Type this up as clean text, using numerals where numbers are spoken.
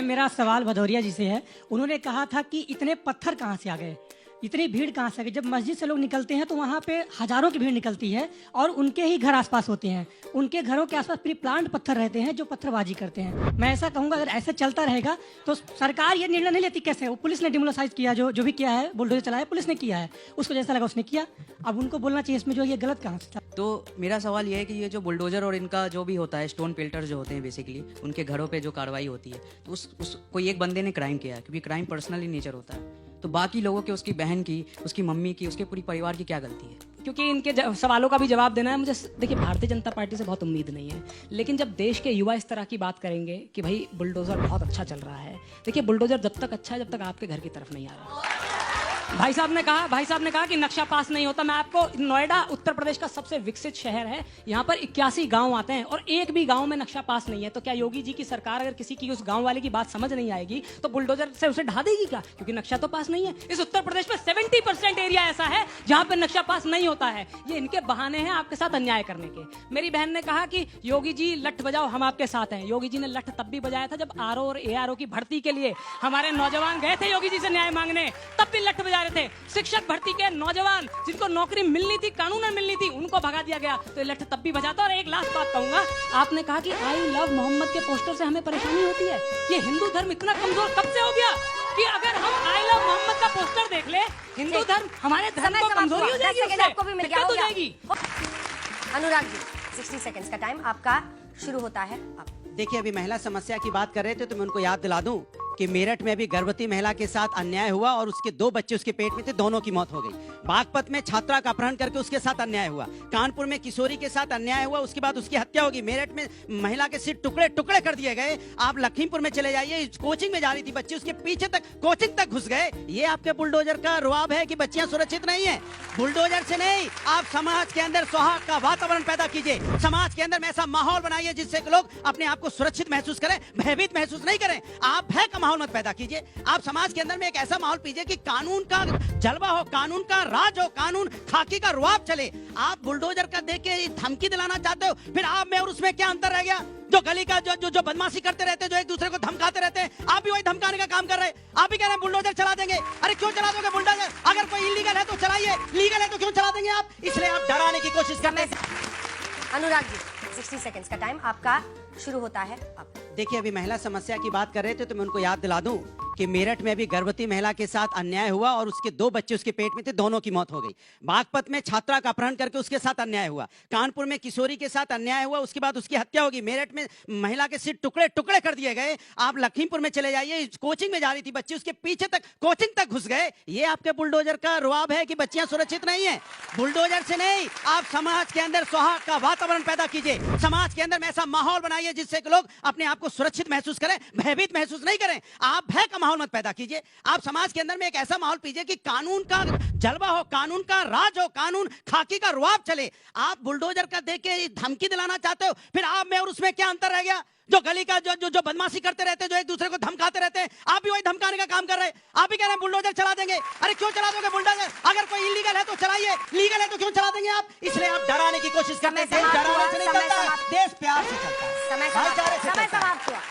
मेरा सवाल भदौरिया जी से है। उन्होंने कहा था कि इतने पत्थर कहाँ से आ गए, इतनी भीड़ कहाँ से आ गई। जब मस्जिद से लोग निकलते हैं तो वहाँ पे हजारों की भीड़ निकलती है और उनके ही घर आसपास होते हैं, उनके घरों के आसपास प्री प्लांट पत्थर रहते हैं जो पत्थरबाजी करते हैं। मैं ऐसा कहूँगा अगर ऐसा चलता रहेगा तो सरकार ये निर्णय नहीं लेती कैसे। वो पुलिस ने डिमोलाइज किया, जो भी किया है, बुलडोजर चलाया पुलिस ने किया है, उसको जैसा लगा उसने किया। अब उनको बोलना चाहिए इसमें जो ये गलत कहाँ से था। तो मेरा सवाल ये है कि ये जो बुलडोजर और इनका जो भी होता है, स्टोन पेल्टर जो होते हैं, बेसिकली उनके घरों पे जो कार्रवाई होती है, तो उस कोई एक बंदे ने क्राइम किया है, क्योंकि क्राइम पर्सनली नेचर होता है, तो बाकी लोगों के, उसकी बहन की, उसकी मम्मी की, उसके पूरी परिवार की क्या गलती है? क्योंकि इनके सवालों का भी जवाब देना है मुझे। देखिए, भारतीय जनता पार्टी से बहुत उम्मीद नहीं है, लेकिन जब देश के युवा इस तरह की बात करेंगे कि भाई बुलडोजर बहुत अच्छा चल रहा है, देखिए बुलडोजर जब तक अच्छा है जब तक आपके घर की तरफ नहीं आ रहा। भाई साहब ने कहा कि नक्शा पास नहीं होता। मैं आपको, नोएडा उत्तर प्रदेश का सबसे विकसित शहर है, यहाँ पर 81 गांव आते हैं और एक भी गांव में नक्शा पास नहीं है। तो क्या योगी जी की सरकार अगर किसी की उस गांव वाले की बात समझ नहीं आएगी तो बुलडोजर से उसे ढा देगी क्या, क्योंकि नक्शा तो पास नहीं है। इस उत्तर प्रदेश में 70% एरिया ऐसा है जहां पर नक्शा पास नहीं होता है। ये इनके बहाने हैं आपके साथ अन्याय करने के। मेरी बहन ने कहा कि योगी जी लठ बजाओ, हम आपके साथ हैं। योगी जी ने लठ तब भी बजाया था जब आरओ और एआरओ की भर्ती के लिए हमारे नौजवान गए थे योगी जी से न्याय मांगने, तब भी लठ बजा रहे थे। शिक्षक भर्ती के नौजवान जिनको नौकरी मिलनी थी, कानूनन मिलनी थी, उनको भगा दिया गया, तो लठ तब भी बजाता। और एक लास्ट बात कहूंगा, आपने कहा कि आई लव मोहम्मद के पोस्टर से हमें परेशानी होती है। ये हिंदू धर्म इतना कमजोर कब से हो गया कि अगर हम आई लव मोहम्मद का पोस्टर देख ले, हिंदू धर्म, हमारे धर्म को कमजोरी हो जाएगी, आपको भी मिल गया, हो जाएगी। अनुराग जी, 60 सेकंड्स का टाइम आपका शुरू होता है अब। देखिए, अभी महिला समस्या की बात कर रहे थे तो मैं उनको याद दिला दूं कि मेरठ में अभी गर्भवती महिला के साथ अन्याय हुआ और उसके 2 बच्चे उसके पेट में थे, दोनों की मौत हो गई। बागपत में छात्रा का अपहरण करके उसके साथ अन्याय हुआ। कानपुर में किशोरी के साथ अन्याय हुआ, उसके बाद उसकी हत्या होगी। मेरठ में महिला के सिर टुकड़े टुकड़े कर दिए गए। आप लखीमपुर में चले जाइए, कोचिंग में जा रही थी बच्ची, उसके पीछे तक कोचिंग तक घुस गए। ये आपके बुलडोजर का रुआब है कि बच्चियां सुरक्षित नहीं है? बुलडोजर से नहीं, आप समाज के अंदर सौहार्द का वातावरण पैदा कीजिए। समाज के अंदर में ऐसा माहौल बनाइए जिससे लोग अपने आप को सुरक्षित महसूस करें, भयभीत महसूस नहीं करें। आप भय का माहौल मत पैदा कीजिए। आप समाज के अंदर में एक ऐसा माहौल पीजिए कि कानून का जलवा हो, कानून का राज हो, कानून खाकी का रुआब चले। आप बुलडोजर का देख के धमकी दिलाना चाहते हो, फिर आप में और उसमें क्या अंतर रह गया? जो गली का जो बदमाशी करते रहते हैं, जो एक दूसरे को धमकाते रहते हैं, आप भी वही धमकाने का काम कर रहे हैं। आप भी कह रहे हैं बुलडोजर चला देंगे। अरे क्यों चला दोगे बुलडोजर? अगर कोई इलीगल है तो चलाइए, लीगल है तो क्यों चला देंगे आप? इसलिए आप डराने की कोशिश कर रहे हैं। अनुराग जी, 60 सेकंड्स का टाइम आपका शुरू होता है अब। देखिए, अभी महिला समस्या की बात कर रहे थे तो मैं उनको याद दिला दूं कि मेरठ में अभी गर्भवती महिला के साथ अन्याय हुआ और उसके 2 बच्चे उसके पेट में थे, दोनों की मौत हो गई। बागपत में छात्रा का अपहरण करके उसके साथ अन्याय हुआ। कानपुर में किशोरी के साथ अन्याय हुआ, उसके बाद उसकी हत्या होगी। मेरठ में महिला के सिर टुकड़े टुकड़े कर दिए गए। आप लखीमपुर में चले जाइए, कोचिंग में जा रही थी बच्ची, उसके पीछे तक कोचिंग तक घुस गए। ये आपके बुलडोजर का रुआब है कि बच्चियां सुरक्षित नहीं है? बुलडोजर से नहीं, आप समाज के अंदर सौहार्द का वातावरण पैदा कीजिए। समाज के अंदर में ऐसा माहौल बनाइए जिससे लोग अपने आप को सुरक्षित महसूस करें, भयभीत महसूस नहीं करें। आप भय का माहौल मत पैदा कीजिए। आप समाज के अंदर में एक ऐसा माहौल पीजिए कि कानून का जलवा हो, कानून का राज हो, कानून खाकी का रुआब चले। आप बुलडोजर का देख के धमकी दिलाना चाहते हो, फिर आप में और उसमें क्या अंतर रह गया? जो गली का जो बदमाशी करते रहते हैं, जो एक दूसरे को धमकाते रहते हैं, आप भी वही धमकाने का काम कर रहे हैं। आप भी कह रहे हैं बुलडोजर चला देंगे। अरे क्यों चला दोगे बुलडोजर? अगर कोई इलीगल है तो चलाइए, लीगल है तो क्यों चला देंगे आप? इसलिए आप डराने की कोशिश कर रहे हैं। देश डराने से नहीं चलता, देश प्यार से चलता है, समय समाप्त हुआ।